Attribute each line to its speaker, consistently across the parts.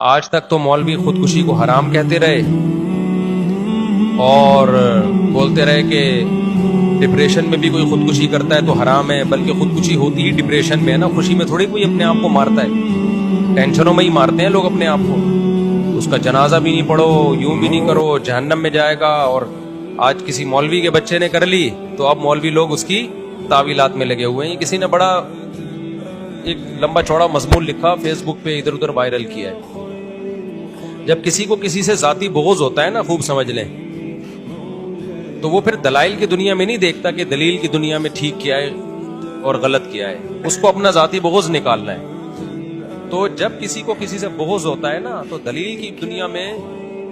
Speaker 1: آج تک تو مولوی خودکشی کو حرام کہتے رہے اور بولتے رہے کہ ڈپریشن میں بھی کوئی خودکشی کرتا ہے تو حرام ہے، بلکہ خودکشی ہوتی ہی ڈپریشن میں ہے نا، خوشی میں تھوڑی کوئی اپنے آپ کو مارتا ہے، ٹینشنوں میں ہی مارتے ہیں لوگ اپنے آپ کو۔ اس کا جنازہ بھی نہیں پڑھو، یوں بھی نہیں کرو، جہنم میں جائے گا۔ اور آج کسی مولوی کے بچے نے کر لی تو اب مولوی لوگ اس کی تعویلات میں لگے ہوئے ہیں۔ کسی نے بڑا ایک لمبا چوڑا مضمون لکھا فیس بک پہ، ادھر ادھر وائرل کیا ہے۔ جب کسی کو کسی سے ذاتی بغض ہوتا ہے نا، خوب سمجھ لیں، تو وہ پھر دلائل کی دنیا میں نہیں دیکھتا کہ دلیل کی دنیا میں ٹھیک کیا ہے اور غلط کیا ہے، اس کو اپنا ذاتی بغض نکالنا ہے۔ تو جب کسی کو کسی سے بغض ہوتا ہے نا، تو دلیل کی دنیا میں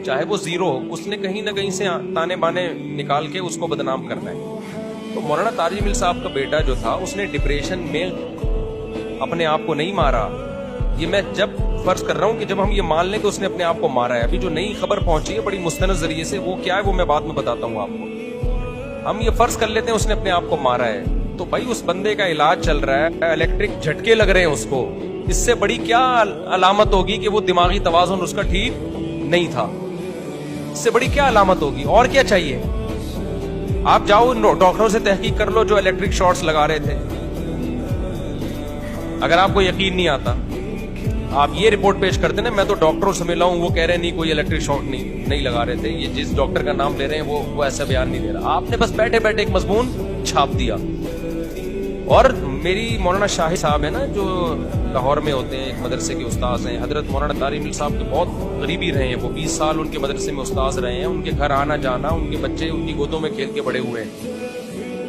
Speaker 1: چاہے وہ زیرو ہو، اس نے کہیں نہ کہیں سے تانے بانے نکال کے اس کو بدنام کرنا ہے۔ تو مولانا طارق جمیل صاحب کا بیٹا جو تھا، اس نے ڈپریشن میں اپنے آپ کو نہیں مارا۔ یہ میں جب فرض کر رہا ہوں کہ جب ہم یہ مان لیں کہ اس نے اپنے آپ کو مارا ہے، ابھی جو نئی خبر پہنچی ہے بڑی مستند ذریعے سے، وہ کیا ہے وہ میں بعد میں بتاتا ہوں آپ کو۔ ہم یہ فرض کر لیتے ہیں اس نے اپنے آپ کو مارا ہے، تو بھائی اس بندے کا علاج چل رہا ہے، الیکٹرک جھٹکے لگ رہے ہیں اس کو، اس سے بڑی کیا علامت ہوگی کہ وہ دماغی توازن اس کا ٹھیک نہیں تھا؟ اس سے بڑی کیا علامت ہوگی؟ اور کیا چاہیے؟ آپ جاؤ ڈاکٹروں سے تحقیق کر لو جو الیکٹرک شارٹس لگا رہے تھے۔ اگر آپ کو یقین نہیں آتا، آپ یہ رپورٹ پیش کرتے نا، میں تو ڈاکٹروں سے ملا ہوں، وہ کہہ رہے ہیں نہیں کوئی الیکٹرک شارٹ نہیں لگا رہے تھے، یہ جس ڈاکٹر کا نام لے رہے ہیں وہ ایسا بیان نہیں دے رہا۔ آپ نے بس بیٹھے بیٹھے ایک مضمون چھاپ دیا۔ اور میری مولانا شاہد صاحب ہے نا، جو لاہور میں ہوتے ہیں، ایک مدرسے کے استاذ ہیں، حضرت مولانا طارق جمیل صاحب کے بہت قریبی رہے ہیں، وہ 20 سال ان کے مدرسے میں استاذ رہے ہیں، ان کے گھر آنا جانا، ان کے بچے ان کی گودوں میں کھیل کے بڑے ہوئے ہیں۔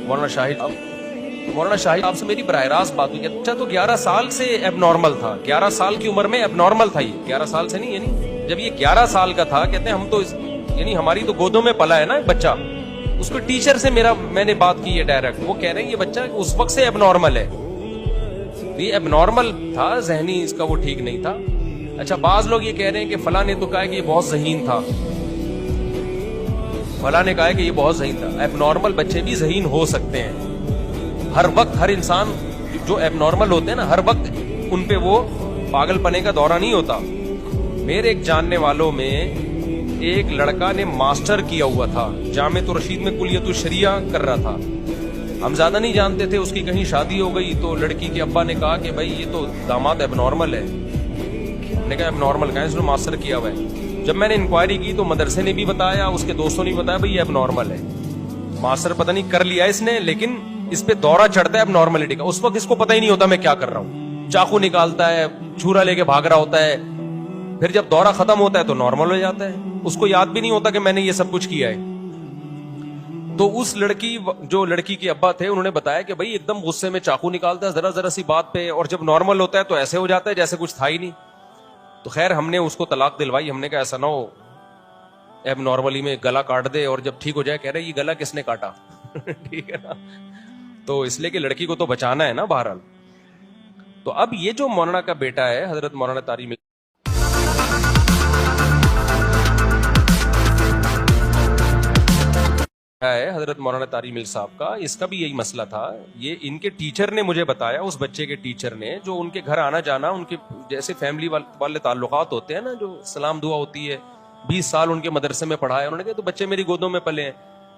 Speaker 1: مولانا شاہد آپ سے میری براہ راست بات ہوئی، اچھا تو 11 سال سے اب نارمل تھا، 11 سال کی عمر میں اب نارمل تھا، یہ 11 سال سے نہیں، یعنی جب یہ 11 سال کا تھا، کہتے ہیں ہم تو یعنی ہماری تو گودوں میں پلا ہے نا بچہ۔ اس کو ٹیچر سے میں نے بات کی ہے ڈائریکٹ، وہ کہہ رہے ہیں یہ بچہ اس وقت سے اب نارمل ہے، یہ اب نارمل تھا، ذہنی اس کا وہ ٹھیک نہیں تھا۔ اچھا بعض لوگ یہ کہہ رہے ہیں کہ فلاں نے تو کہا کہ یہ بہت ذہین تھا، فلاں نے کہا کہ یہ بہت ذہین تھا۔ اب نارمل بچے بھی ذہین ہو سکتے ہیں، ہر وقت ہر انسان جو اب نارمل ہوتے ہیں نا، ہر وقت ان پہ وہ پاگل پنے کا دورہ نہیں ہوتا۔ میرے ایک جاننے والوں میں ایک لڑکا نے ماسٹر کیا ہوا تھا، جامعۃ الرشید میں کلیۃ الشریعہ کر رہا تھا، ہم زیادہ نہیں جانتے تھے، اس کی کہیں شادی ہو گئی تو لڑکی کے ابا نے کہا کہ بھائی یہ تو داماد اب نارمل ہے۔ ہم نے کہا اب نارمل کہاں ہے، اس نے ماسٹر کیا ہوا ہے۔ جب میں نے انکوائری کی تو مدرسے نے بھی بتایا، اس کے دوستوں نے بھی بتایا بھائی یہ اب نارمل ہے، ماسٹر پتہ نہیں کر لیا اس نے، لیکن اس پہ دورہ چڑھتا ہے اب نارملٹی کا۔ اس وقت اس کو پتہ ہی نہیں ہوتا میں کیا کر رہا ہوں، چاقو نکالتا ہے، چھرا لے کے بھاگ رہا ہوتا ہے، پھر جب دورہ ختم ہوتا ہے تو نارمل ہو جاتا ہے، اس کو یاد بھی نہیں ہوتا کہ میں نے یہ سب کچھ کیا ہے۔ تو اس جو لڑکی کے ابا تھے، انہوں نے بتایا کہ بھائی ایک دم غصے میں چاقو نکالتا ہے ذرا ذرا سی بات پہ، اور جب نارمل ہوتا ہے تو ایسے ہو جاتا ہے جیسے کچھ تھا ہی نہیں۔ تو خیر ہم نے اس کو طلاق دلوائی، ہم نے کہا ایسا نہ ہو اب نارملی میں گلا کاٹ دے اور جب ٹھیک ہو جائے کہہ رہے یہ گلا کس نے کاٹا ٹھیک ہے نا، تو اس لیے کہ لڑکی کو تو بچانا ہے نا بہرحال۔ تو اب یہ جو مولانا کا بیٹا ہے، حضرت مولانا طارق جمیل ہے، حضرت مولانا طارق جمیل صاحب کا، اس کا بھی یہی مسئلہ تھا۔ یہ ان کے ٹیچر نے مجھے بتایا، اس بچے کے ٹیچر نے، جو ان کے گھر آنا جانا، ان کے جیسے فیملی والے تعلقات ہوتے ہیں نا، جو سلام دعا ہوتی ہے، 20 سال ان کے مدرسے میں پڑھا ہے، انہوں نے کہا تو بچے میری گودوں میں پلے ہیں،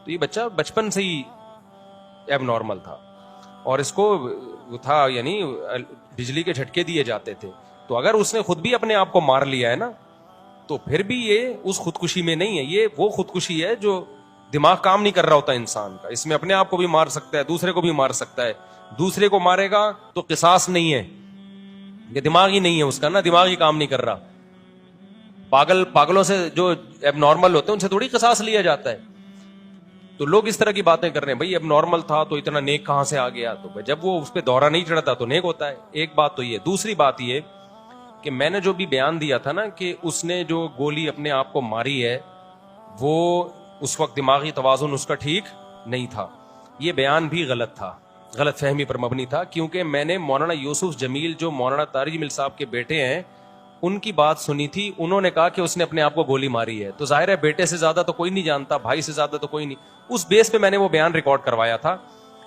Speaker 1: تو یہ بچہ بچپن سے ہی اب نارمل تھا، اور اس کو تھا یعنی بجلی کے جھٹکے دیے جاتے تھے۔ تو اگر اس نے خود بھی اپنے آپ کو مار لیا ہے نا، تو پھر بھی یہ اس خودکشی میں نہیں ہے، یہ وہ خودکشی ہے جو دماغ کام نہیں کر رہا ہوتا انسان کا، اس میں اپنے آپ کو بھی مار سکتا ہے، دوسرے کو بھی مار سکتا ہے، دوسرے کو مارے گا تو قصاص نہیں ہے، یہ دماغ ہی نہیں ہے اس کا نا، دماغ ہی کام نہیں کر رہا۔ پاگلوں سے جو اب نارمل ہوتے ہیں ان سے تھوڑی قصاص لیا جاتا ہے۔ تو لوگ اس طرح کی باتیں کر رہے ہیں، بھائی اب نارمل تھا تو اتنا نیک کہاں سے آ گیا، تو جب وہ اس پہ دورہ نہیں چڑھتا تو نیک ہوتا ہے۔ ایک بات تو یہ، دوسری بات یہ کہ میں نے جو بھی بیان دیا تھا نا کہ اس نے جو گولی اپنے آپ کو ماری ہے، وہ اس وقت دماغی توازن اس کا ٹھیک نہیں تھا، یہ بیان بھی غلط تھا، غلط فہمی پر مبنی تھا، کیونکہ میں نے مولانا یوسف جمیل جو مولانا طارق جمیل صاحب کے بیٹے ہیں ان کی بات سنی تھی، انہوں نے کہا کہ اس نے اپنے آپ کو گولی ماری ہے، تو ظاہر ہے بیٹے سے زیادہ تو کوئی نہیں جانتا، بھائی سے زیادہ تو کوئی نہیں، اس بیس پہ میں نے وہ بیان ریکارڈ کروایا تھا،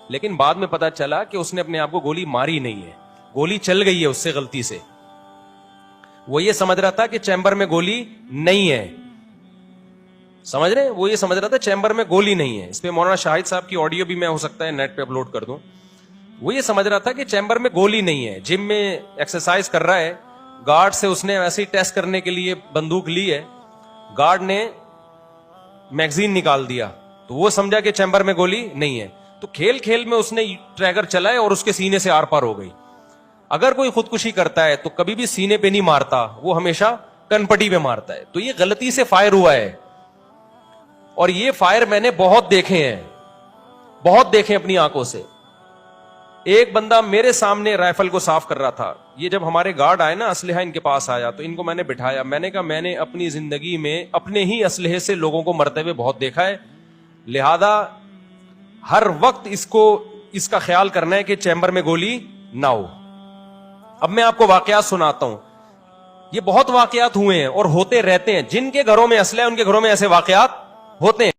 Speaker 1: لیکن بعد میں پتا چلا کہ اس نے اپنے آپ کو گولی ماری نہیں ہے، گولی چل گئی ہے اس سے غلطی سے۔ وہ یہ سمجھ رہا تھا کہ چیمبر میں گولی نہیں ہے. سمجھ رہے ہیں؟ وہ یہ سمجھ رہا تھا چیمبر میں گولی نہیں ہے. اس پہ مولانا شاہد صاحب کی آڈیو بھی میں ہو سکتا ہے نیٹ پہ اپلوڈ کر دوں. وہ یہ سمجھ رہا تھا کہ چیمبر میں گولی نہیں ہے. جم میں ایکسرسائز کر رہا ہے, گارڈ سے اس نے ویسے ہی ٹیسٹ کرنے کے لیے بندوق لی ہے, گارڈ نے میگزین نکال دیا تو وہ سمجھا کہ چیمبر میں گولی نہیں ہے. تو کھیل کھیل میں اس نے ٹریگر چلائے اور اس کے سینے سے آر پار ہو گئی. اگر کوئی خودکشی کرتا ہے تو کبھی بھی سینے پہ نہیں مارتا, وہ ہمیشہ کنپٹی پہ مارتا ہے. تو یہ غلطی سے فائر ہوا ہے, اور یہ فائر میں نے بہت دیکھے ہیں, بہت دیکھے اپنی آنکھوں سے. ایک بندہ میرے سامنے رائفل کو صاف کر رہا تھا. یہ جب ہمارے گارڈ آئے نا, اسلحہ ان کے پاس آیا تو ان کو میں نے بٹھایا. میں نے کہا میں نے اپنی زندگی میں اپنے ہی اسلحے سے لوگوں کو مرتے ہوئے بہت دیکھا ہے, لہذا ہر وقت اس کا خیال کرنا ہے کہ چیمبر میں گولی نہ ہو. اب میں آپ کو واقعات سناتا ہوں. یہ بہت واقعات ہوئے ہیں اور ہوتے رہتے ہیں. جن کے گھروں میں اسلحہ ہے ان کے گھروں میں ایسے واقعات ہوتے ہیں.